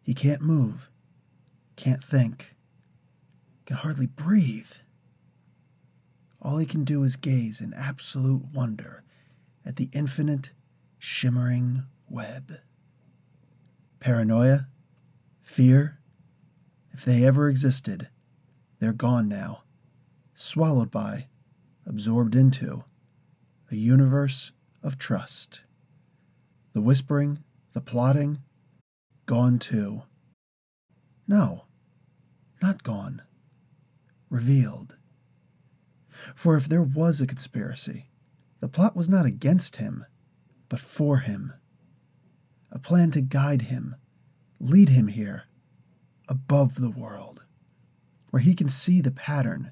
He can't move, can't think, can hardly breathe. All he can do is gaze in absolute wonder at the infinite, shimmering web. Paranoia, fear, if they ever existed, they're gone now, swallowed by, absorbed into, a universe of trust. The whispering, the plotting, gone too. No, not gone. Revealed. For if there was a conspiracy, the plot was not against him, but for him. A plan to guide him, lead him here, above the world, where he can see the pattern,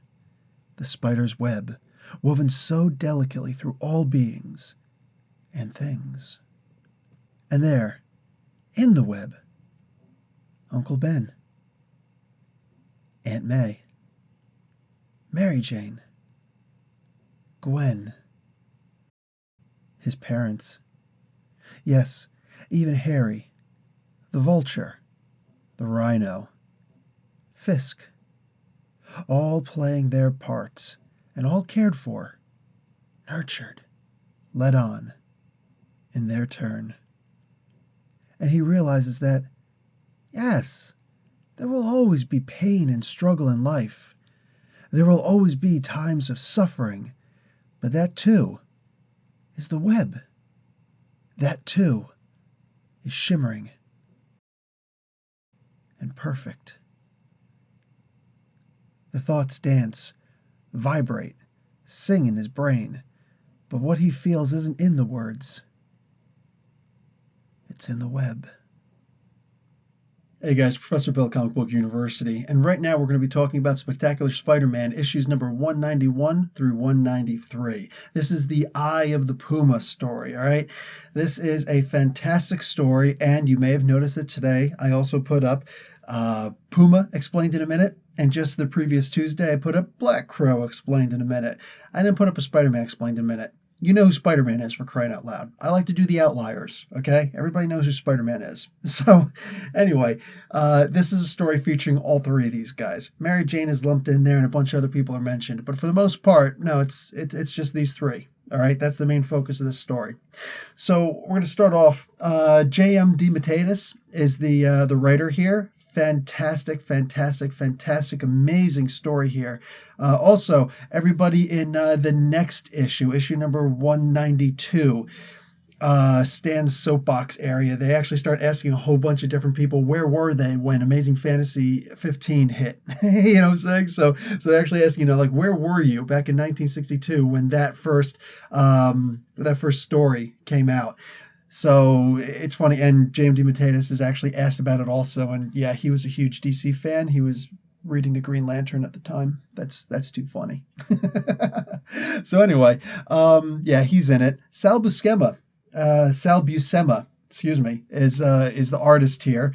the spider's web, woven so delicately through all beings and things. And there, in the web, Uncle Ben, Aunt May, Mary Jane, Gwen, his parents, yes, even Harry, the vulture, the rhino, Fisk, all playing their parts and all cared for, nurtured, led on, in their turn. And he realizes that, yes, there will always be pain and struggle in life. There will always be times of suffering, but that too is the web. That too is shimmering and perfect. The thoughts dance, vibrate, sing in his brain, but what he feels isn't in the words. It's in the web. Hey guys, Professor Bill, Comic Book University, and right now we're going to be talking about Spectacular Spider-Man issues number 191 through 193. This is the Eye of the Puma story, all right? This is a fantastic story, and you may have noticed that today I also put up Puma Explained in a Minute, and just the previous Tuesday I put up Black Crow Explained in a Minute. I didn't put up a Spider-Man Explained in a Minute. You know who Spider-Man is, for crying out loud. I like to do the outliers, okay? Everybody knows who Spider-Man is. So, anyway, this is a story featuring all three of these guys. Mary Jane is lumped in there and a bunch of other people are mentioned. But for the most part, no, it's just these three. All right, that's the main focus of this story. So we're going to start off. J.M. DeMatteis is the writer here. Fantastic, amazing story here. Also, everybody in the next issue number 192, Stan's soapbox area, they actually start asking a whole bunch of different people, where were they when Amazing Fantasy 15 hit? You know what I'm saying? So they actually ask, like, where were you back in 1962 when that first story came out? So it's funny, and J.M. DeMatteis is actually asked about it also, and yeah, he was a huge DC fan. He was reading the Green Lantern at the time. That's too funny. So anyway, yeah, he's in it. Sal Buscema, excuse me, is the artist here.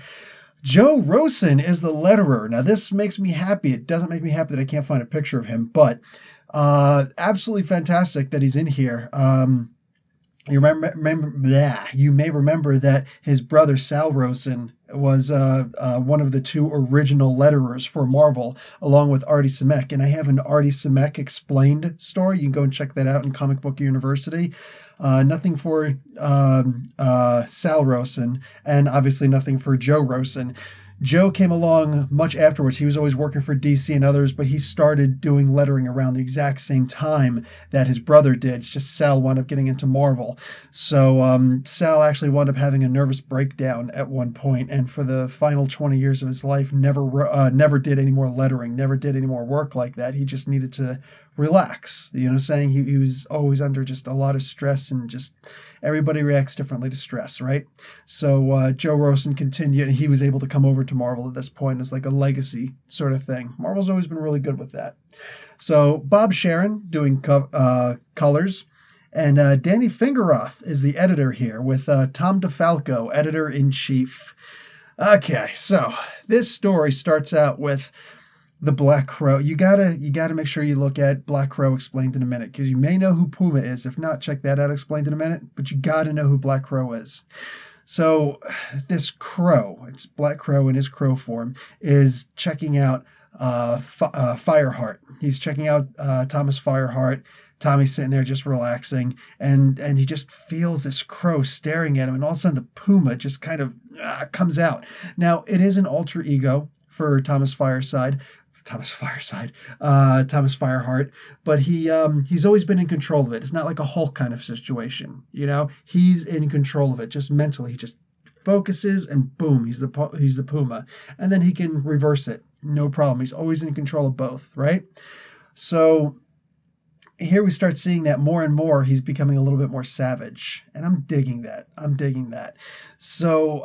Joe Rosen is the letterer. Now this makes me happy. It doesn't make me happy that I can't find a picture of him, but absolutely fantastic that he's in here. You may remember that his brother Sal Rosen was one of the two original letterers for Marvel, along with Artie Simek. And I have an Artie Simek explained story. You can go and check that out in Comic Book University. Nothing for Sal Rosen, and obviously nothing for Joe Rosen. Joe came along much afterwards. He was always working for DC and others, but he started doing lettering around the exact same time that his brother did. It's just Sal wound up getting into Marvel. So Sal actually wound up having a nervous breakdown at one point, and for the final 20 years of his life, never did any more lettering, never did any more work like that. He just needed to relax. You know what I'm saying? He was always under just a lot of stress, and just everybody reacts differently to stress, right? So Joe Rosen continued, and he was able to come over to Marvel at this point as like a legacy sort of thing. Marvel's always been really good with that. So Bob Sharon doing colors, and Danny Fingeroth is the editor here, with Tom DeFalco, editor-in-chief. Okay, so this story starts out with the Black Crow. You gotta make sure you look at Black Crow Explained in a Minute, because you may know who Puma is. If not, check that out, Explained in a Minute. But you gotta know who Black Crow is. So this crow, it's Black Crow in his crow form, is checking out Fireheart. He's checking out Thomas Fireheart. Tommy's sitting there just relaxing, and he just feels this crow staring at him, and all of a sudden the Puma just kind of comes out. Now it is an alter ego for Thomas Fireside. Thomas Fireheart, but he's always been in control of it. It's not like a Hulk kind of situation, you know. He's in control of it, just mentally. He just focuses, and boom, he's the Puma, and then he can reverse it, no problem. He's always in control of both, right? So here we start seeing that more and more he's becoming a little bit more savage, and I'm digging that. So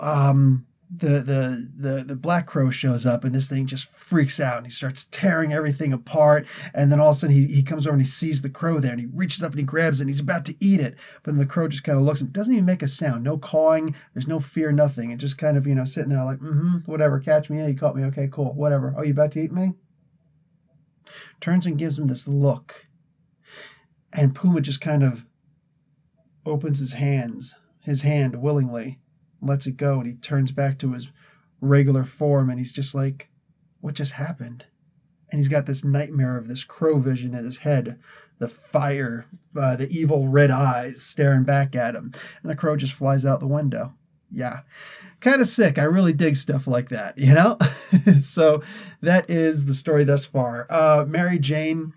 the Black Crow shows up, and this thing just freaks out, and he starts tearing everything apart, and then all of a sudden he comes over and he sees the crow there, and he reaches up and he grabs it, and he's about to eat it, but then the crow just kind of looks and doesn't even make a sound. No cawing, there's no fear, nothing. It just kind of, sitting there like, whatever, catch me, yeah, you caught me, okay, cool, whatever. Oh, you about to eat me? Turns and gives him this look. And Puma just kind of opens his hand willingly, lets it go, and he turns back to his regular form, and he's just like, what just happened? And he's got this nightmare of this crow vision in his head, the fire, the evil red eyes staring back at him, and the crow just flies out the window. Yeah, kind of sick. I really dig stuff like that, So that is the story thus far. Mary Jane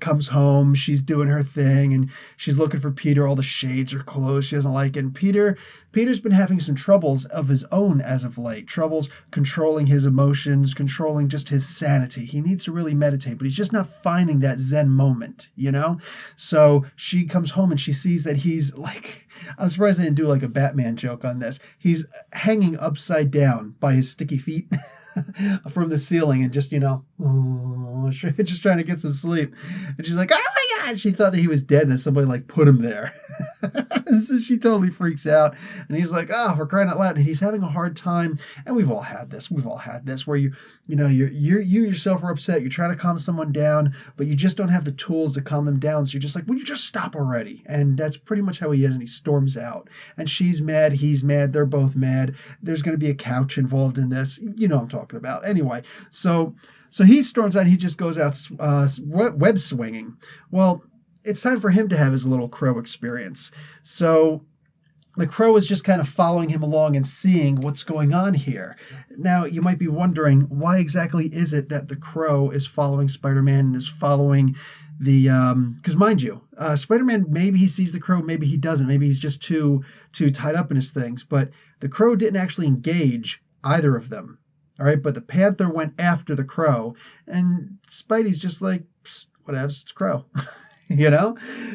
comes home, she's doing her thing, and she's looking for Peter. All the shades are closed, she doesn't like it. And Peter's been having some troubles of his own as of late, troubles controlling his emotions, controlling just his sanity. He needs to really meditate, but he's just not finding that Zen moment, So she comes home and she sees that he's like, I'm surprised they didn't do like a Batman joke on this. He's hanging upside down by his sticky feet from the ceiling, and just, just trying to get some sleep. And she's like, oh my God, she thought that he was dead and that somebody like put him there. So she totally freaks out, and he's like, oh, for crying out loud. And he's having a hard time. And we've all had this where you yourself are upset. You're trying to calm someone down, but you just don't have the tools to calm them down. So you're just like, will you just stop already? And that's pretty much how he is. And he storms out, and she's mad. He's mad. They're both mad. There's going to be a couch involved in this. You know what I'm talking about. Anyway, so he storms out. And he just goes out web swinging. Well, it's time for him to have his little crow experience. So the crow is just kind of following him along and seeing what's going on here. Now, you might be wondering, why exactly is it that the crow is following Spider-Man and is following the... Because mind you, Spider-Man, maybe he sees the crow, maybe he doesn't. Maybe he's just too tied up in his things. But the crow didn't actually engage either of them. All right, but the panther went after the crow, and Spidey's just like, whatever, it's a crow.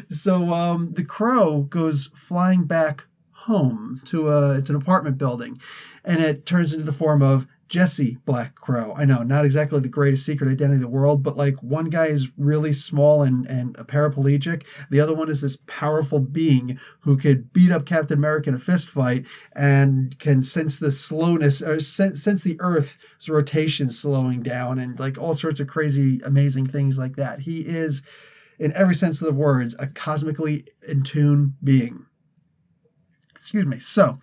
So the crow goes flying back home to it's an apartment building, and it turns into the form of Jesse Black Crow. I know, not exactly the greatest secret identity in the world, but like one guy is really small and a paraplegic. The other one is this powerful being who could beat up Captain America in a fist fight and can sense the slowness, or sense the Earth's rotation slowing down, and like all sorts of crazy, amazing things like that. He is, in every sense of the words, a cosmically in tune being. Excuse me. So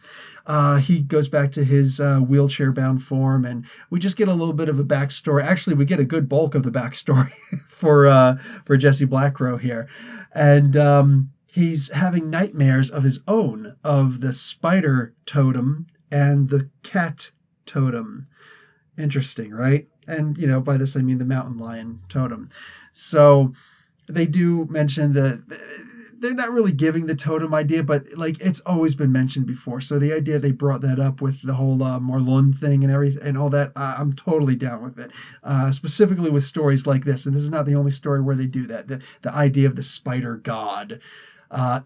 he goes back to his wheelchair-bound form, and we just get a little bit of a backstory. Actually, we get a good bulk of the backstory for Jesse Black Crow here. And he's having nightmares of his own, of the spider totem and the cat totem. Interesting, right? And, by this I mean the mountain lion totem. So they do mention that they're not really giving the totem idea, but like it's always been mentioned before. So the idea they brought that up with the whole Morlun thing and everything and all that, I'm totally down with it. Specifically with stories like this, and this is not the only story where they do that. The idea of the spider god.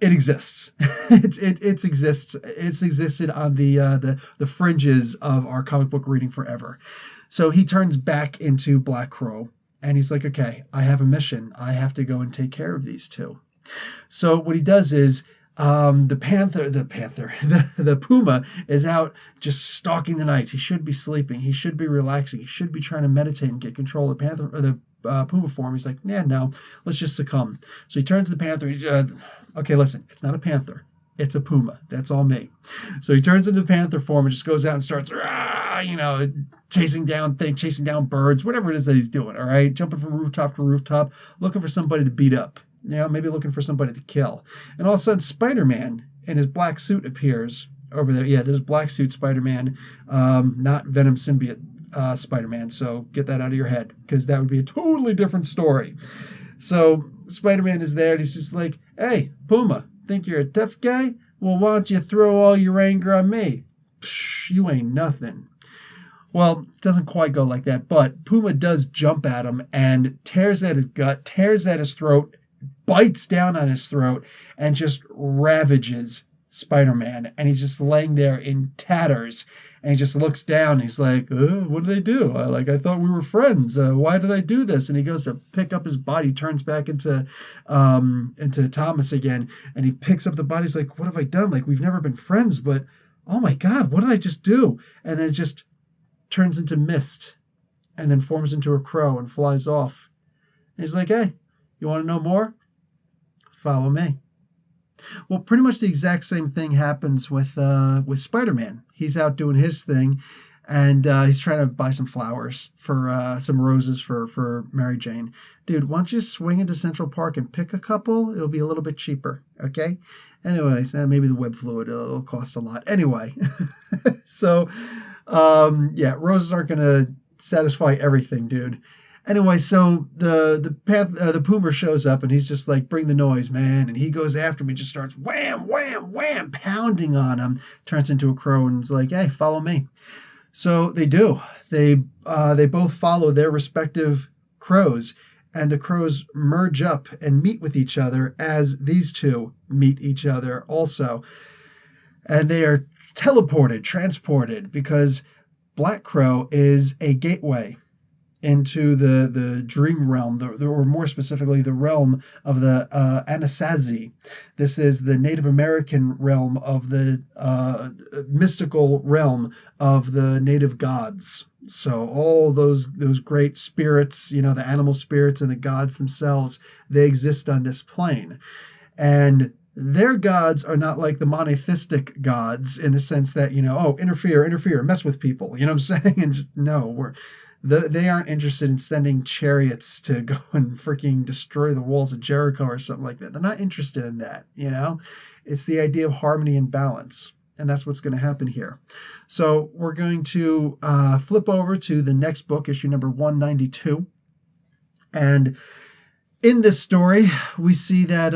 It exists. It exists. It's existed on the fringes of our comic book reading forever. So he turns back into Black Crow, and he's like, okay, I have a mission. I have to go and take care of these two. So what he does is the Puma is out just stalking the nights. He should be sleeping. He should be relaxing. He should be trying to meditate and get control of the panther or the Puma form. He's like, no, let's just succumb. So he turns to the panther. Okay, listen, it's not a panther. It's a Puma. That's all me. So he turns into panther form and just goes out and starts, chasing down things, chasing down birds, whatever it is that he's doing. All right, jumping from rooftop to rooftop, looking for somebody to beat up. Maybe looking for somebody to kill. And all of a sudden, Spider-Man in his black suit appears over there. Yeah, there's black suit Spider-Man, not Venom symbiote Spider-Man. So get that out of your head, because that would be a totally different story. So Spider-Man is there, and he's just like, hey, Puma, think you're a tough guy? Well, why don't you throw all your anger on me? Psh, you ain't nothing. Well, it doesn't quite go like that, but Puma does jump at him and tears at his gut, tears at his throat, bites down on his throat, and just ravages Spider-Man. And he's just laying there in tatters. And he just looks down. He's like, what did I do? I thought we were friends. Why did I do this? And he goes to pick up his body, turns back into Thomas again. And he picks up the body. He's like, what have I done? Like, we've never been friends, but oh my God, what did I just do? And then it just turns into mist and then forms into a crow and flies off. And he's like, hey, you want to know more? Follow me. Well, pretty much the exact same thing happens with Spider-Man. He's out doing his thing, and he's trying to buy some flowers for some roses for Mary Jane. Dude, why don't you swing into Central Park and pick a couple? It'll be a little bit cheaper, okay? Anyways, maybe the web fluid will cost a lot. Anyway, so roses aren't gonna satisfy everything, dude. Anyway, so the Puma shows up, and he's just like, bring the noise, man. And he goes after him and just starts wham, wham, wham, pounding on him. Turns into a crow and is like, hey, follow me. So they do. They both follow their respective crows, and the crows merge up and meet with each other as these two meet each other also. And they are transported, because Black Crow is a gateway into the dream realm, or more specifically, the realm of the Anasazi. This is the Native American realm of the mystical realm of the native gods. So all those great spirits, the animal spirits and the gods themselves, they exist on this plane. And their gods are not like the monotheistic gods in the sense that, interfere, mess with people. You know what I'm saying? And just, no, they aren't interested in sending chariots to go and freaking destroy the walls of Jericho or something like that. They're not interested in that, It's the idea of harmony and balance. And that's what's going to happen here. So we're going to flip over to the next book, issue number 192. And in this story, we see that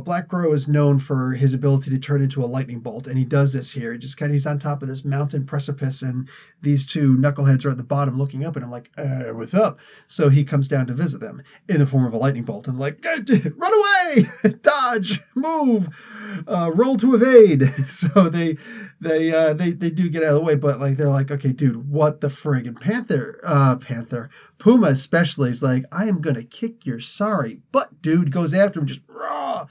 Black Crow is known for his ability to turn into a lightning bolt, and he does this here. He's on top of this mountain precipice, and these two knuckleheads are at the bottom looking up at him like, what's up? So he comes down to visit them in the form of a lightning bolt, and like, run away, dodge, move, roll to evade. So they do get out of the way, but like they're like, okay, dude, what the frig? And Puma especially is like, I am gonna kick your sorry butt, dude. Goes after him, just raw.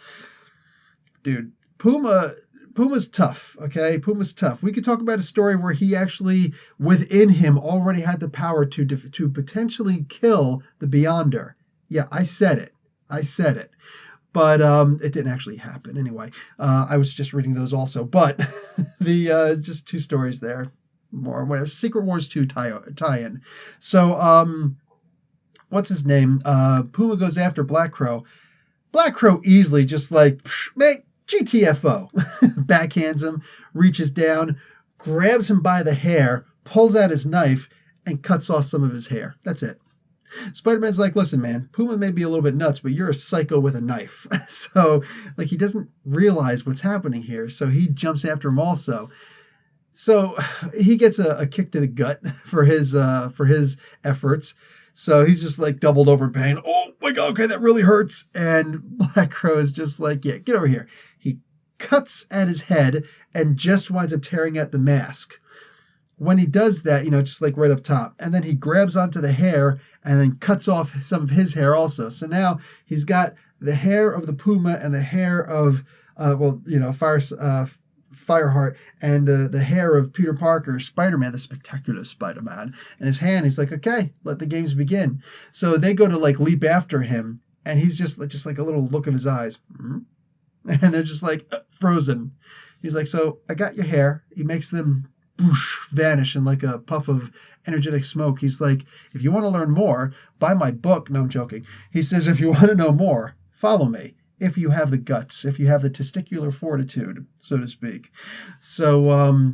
Dude, Puma's tough, okay? Puma's tough. We could talk about a story where he actually, within him, already had the power to potentially kill the Beyonder. Yeah, I said it. But it didn't actually happen. Anyway, I was just reading those also. But just two stories there. More whatever. Secret Wars 2 tie-in. So what's his name? Puma goes after Black Crow. Black Crow easily just like, mate, GTFO. Backhands him, reaches down, grabs him by the hair, pulls out his knife, and cuts off some of his hair. That's it. Spider-Man's like, listen, man, Puma may be a little bit nuts, but you're a psycho with a knife. So, like, he doesn't realize what's happening here. So he jumps after him also. So he gets a kick to the gut for his efforts. So he's just like doubled over in pain. Oh my God, okay, that really hurts. And Black Crow is just like, yeah, get over here. He cuts at his head and just winds up tearing at the mask. When he does that, just like right up top, and then he grabs onto the hair and then cuts off some of his hair also. So now he's got the hair of the Puma and the hair of, Fireheart, and the hair of Peter Parker, Spider-Man, the spectacular Spider-Man, in his hand. He's like, okay, let the games begin. So they go to like leap after him, and he's just like a little look of his eyes, and they're just like frozen. He's like, so I got your hair. He makes them whoosh, vanish in like a puff of energetic smoke. He's like, if you want to learn more, buy my book. No, I'm joking. He says, if you want to know more, follow me. If you have the guts, if you have the testicular fortitude, so to speak. So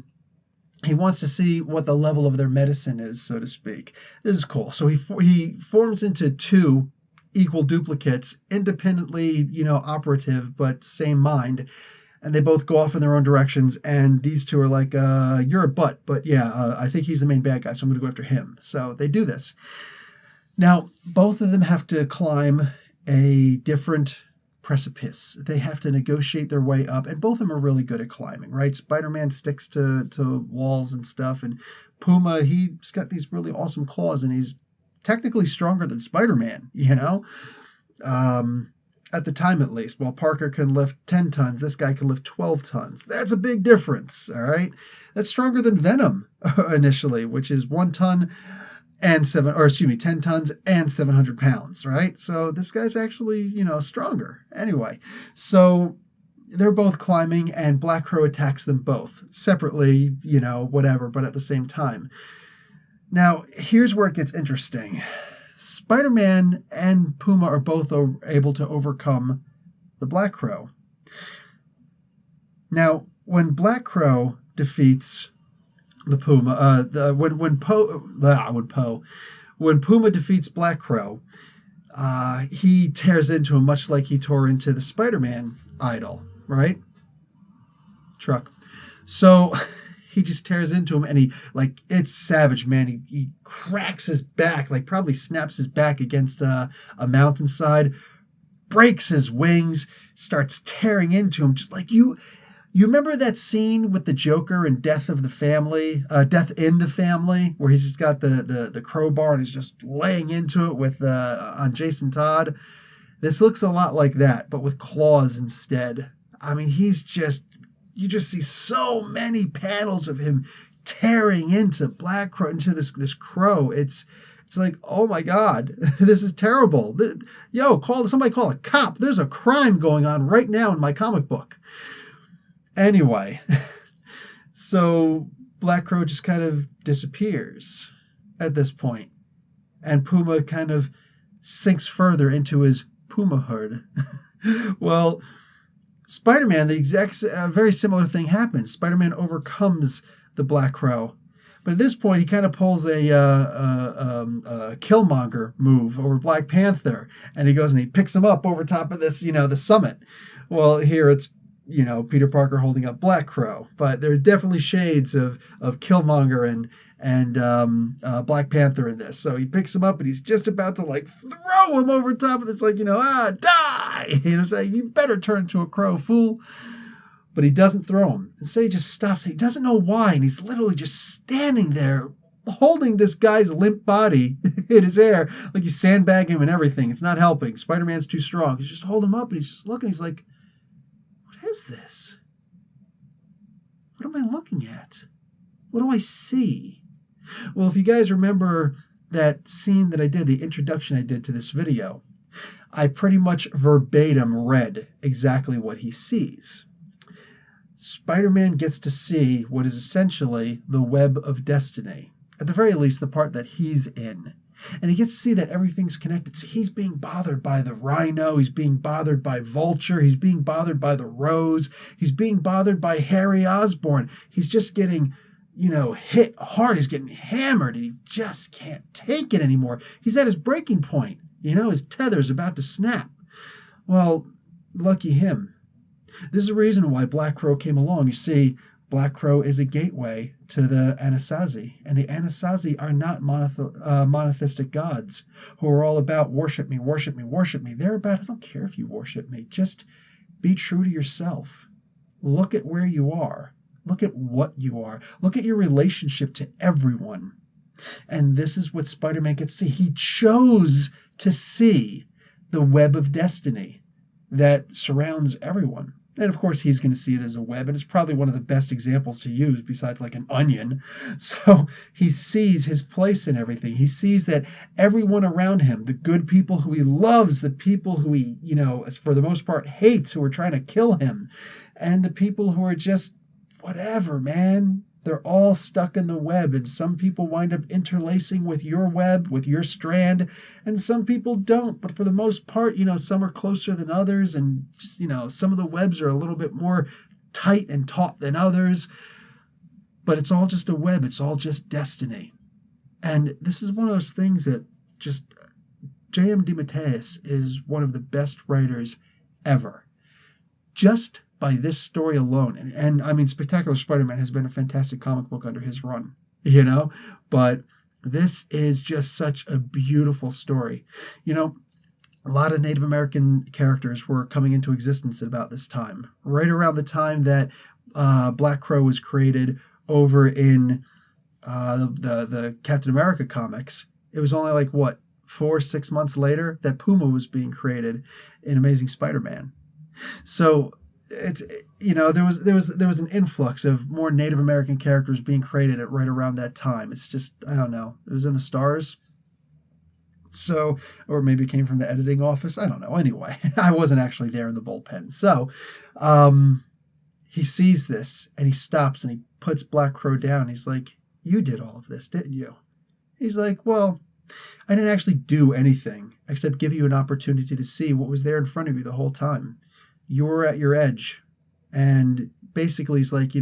he wants to see what the level of their medicine is, so to speak. This is cool. So he forms into two equal duplicates, independently, operative, but same mind. And they both go off in their own directions. And these two are like, you're a butt, but yeah, I think he's the main bad guy, so I'm going to go after him. So they do this. Now, both of them have to climb a different precipice. They have to negotiate their way up, and both of them are really good at climbing, right? Spider-Man sticks to walls and stuff, and Puma, he's got these really awesome claws, and he's technically stronger than Spider-Man, at the time at least. While Parker can lift 10 tons, this guy can lift 12 tons. That's a big difference, all right? That's stronger than Venom initially, which is 1 ton and 10 tons and 700 pounds, right? So this guy's actually, stronger. Anyway, so they're both climbing, and Black Crow attacks them both separately, whatever, but at the same time. Now, here's where it gets interesting. Spider-Man and Puma are both able to overcome the Black Crow. Now, when Black Crow defeats the Puma, when Puma defeats Black Crow, he tears into him much like he tore into the Spider-Man idol, right? Truck. So he just tears into him, and it's savage, man. He cracks his back, probably snaps his back against a mountainside, breaks his wings, starts tearing into him, just like you. You remember that scene with the Joker in Death in the Family, where he's just got the crowbar and he's just laying into it on Jason Todd? This looks a lot like that, but with claws instead. I mean, you just see so many panels of him tearing into Black Crow, into this crow. It's like, oh my God, this is terrible. Somebody call a cop. There's a crime going on right now in my comic book. Anyway, so Black Crow just kind of disappears at this point, and Puma kind of sinks further into his Puma-hood. Well, Spider-Man, very similar thing happens. Spider-Man overcomes the Black Crow, but at this point he kind of pulls a Killmonger move over Black Panther, and he goes and he picks him up over top of this, the summit. Well, here it's Peter Parker holding up Black Crow, but there's definitely shades of Killmonger and Black Panther in this. So he picks him up, and he's just about to throw him over top of it. It's die! Saying, you better turn into a crow, fool. But he doesn't throw him. Instead, he just stops. He doesn't know why, and he's literally just standing there holding this guy's limp body in his hair, like he's sandbagging him and everything. It's not helping. Spider-Man's too strong. He's just holding him up, and he's just looking. He's like, what is this? What am I looking at? What do I see? Well, if you guys remember that scene that I did, the introduction I did to this video, I pretty much verbatim read exactly what he sees. Spider-Man gets to see what is essentially the web of destiny. At the very least, the part that he's in. And he gets to see that everything's connected. So he's being bothered by the Rhino. He's being bothered by Vulture. He's being bothered by the Rose. He's being bothered by Harry Osborn. He's just getting, hit hard. He's getting hammered. And he just can't take it anymore. He's at his breaking point. His tether's about to snap. Well, lucky him. This is the reason why Black Crow came along. You see, Black Crow is a gateway to the Anasazi, and the Anasazi are not monotheistic gods who are all about worship me, worship me, worship me. They're about, I don't care if you worship me, just be true to yourself. Look at where you are. Look at what you are. Look at your relationship to everyone. And this is what Spider-Man gets to see. He chose to see the web of destiny that surrounds everyone. And of course, he's going to see it as a web, and it's probably one of the best examples to use besides like an onion. So he sees his place in everything. He sees that everyone around him, the good people who he loves, the people who he, as for the most part hates, who are trying to kill him, and the people who are just whatever, man. They're all stuck in the web, and some people wind up interlacing with your web, with your strand, and some people don't. But for the most part, some are closer than others, and just, some of the webs are a little bit more tight and taut than others. But it's all just a web. It's all just destiny. And this is one of those things that just J.M. DeMatteis is one of the best writers ever. Just by this story alone. And I mean, Spectacular Spider-Man has been a fantastic comic book under his run, but this is just such a beautiful story. A lot of Native American characters were coming into existence at about this time, right around the time that Black Crow was created over in the Captain America comics. It was only like, 4-6 months later that Puma was being created in Amazing Spider-Man. So it's there was an influx of more Native American characters being created at right around that time. It's just, I don't know, it was in the stars. So, or maybe it came from the editing office, I don't know. Anyway, I wasn't actually there in the bullpen. So he sees this and he stops and he puts Black Crow down. He's like, you did all of this, didn't you? He's like, well, I didn't actually do anything except give you an opportunity to see what was there in front of you the whole time. You were at your edge. And basically he's like,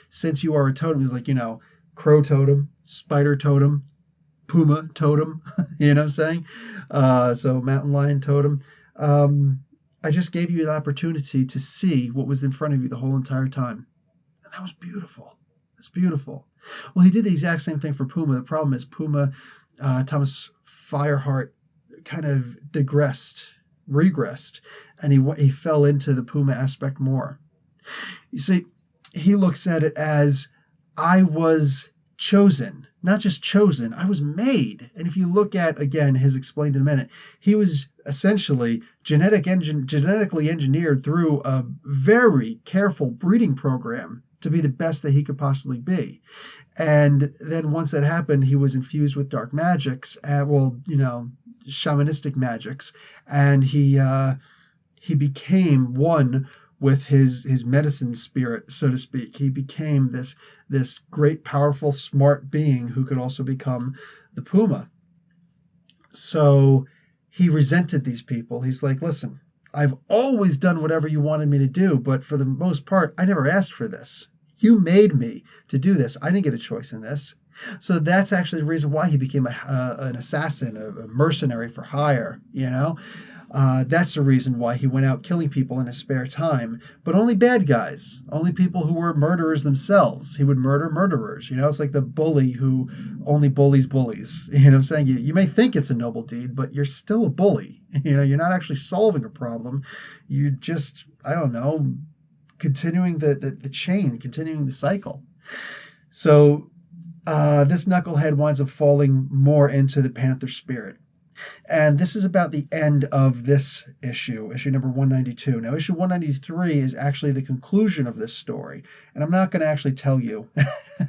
since you are a totem, he's like, crow totem, spider totem, puma totem, you know what I'm saying? So mountain lion totem. I just gave you the opportunity to see what was in front of you the whole entire time. And that was beautiful. It's beautiful. Well, he did the exact same thing for Puma. The problem is Puma, Thomas Fireheart kind of regressed, and he fell into the Puma aspect more. You see, he looks at it as, I was chosen, not just chosen, I was made. And if you look at, again, his explained in a minute, he was essentially genetically engineered through a very careful breeding program to be the best that he could possibly be. And then once that happened, he was infused with dark magics, shamanistic magics, and he became one with his medicine spirit, so to speak. He became this great, powerful, smart being who could also become the Puma. So he resented these people. He's like, listen, I've always done whatever you wanted me to do, but for the most part, I never asked for this. You made me to do this. I didn't get a choice in this. So that's actually the reason why he became an assassin, a mercenary for hire, That's the reason why he went out killing people in his spare time, but only bad guys, only people who were murderers themselves. He would murder murderers. It's like the bully who only bullies bullies. You know what I'm saying? You may think it's a noble deed, but you're still a bully. You're not actually solving a problem. You're just, I don't know, continuing the chain, continuing the cycle. So this knucklehead winds up falling more into the Panther spirit. And this is about the end of this issue number 192. Now, issue 193 is actually the conclusion of this story. And I'm not going to actually tell you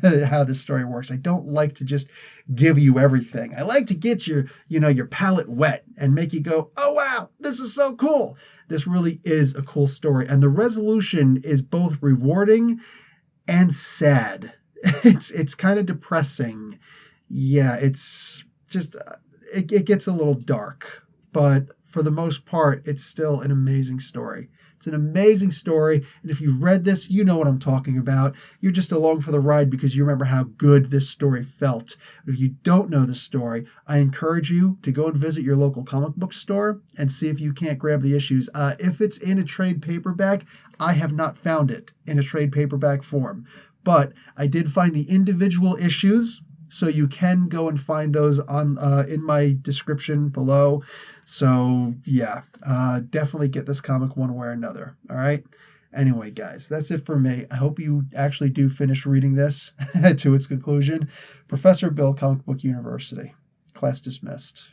how this story works. I don't like to just give you everything. I like to get your palate wet and make you go, oh, wow, this is so cool. This really is a cool story. And the resolution is both rewarding and sad. It's kind of depressing. Yeah, it's just... It gets a little dark, but for the most part, it's still an amazing story. It's an amazing story, and if you've read this, you know what I'm talking about. You're just along for the ride because you remember how good this story felt. If you don't know the story, I encourage you to go and visit your local comic book store and see if you can't grab the issues. If it's in a trade paperback, I have not found it in a trade paperback form, but I did find the individual issues. So you can go and find those on in my description below. So yeah, definitely get this comic one way or another. All right. Anyway, guys, that's it for me. I hope you actually do finish reading this to its conclusion. Professor Bill, Comic Book University. Class dismissed.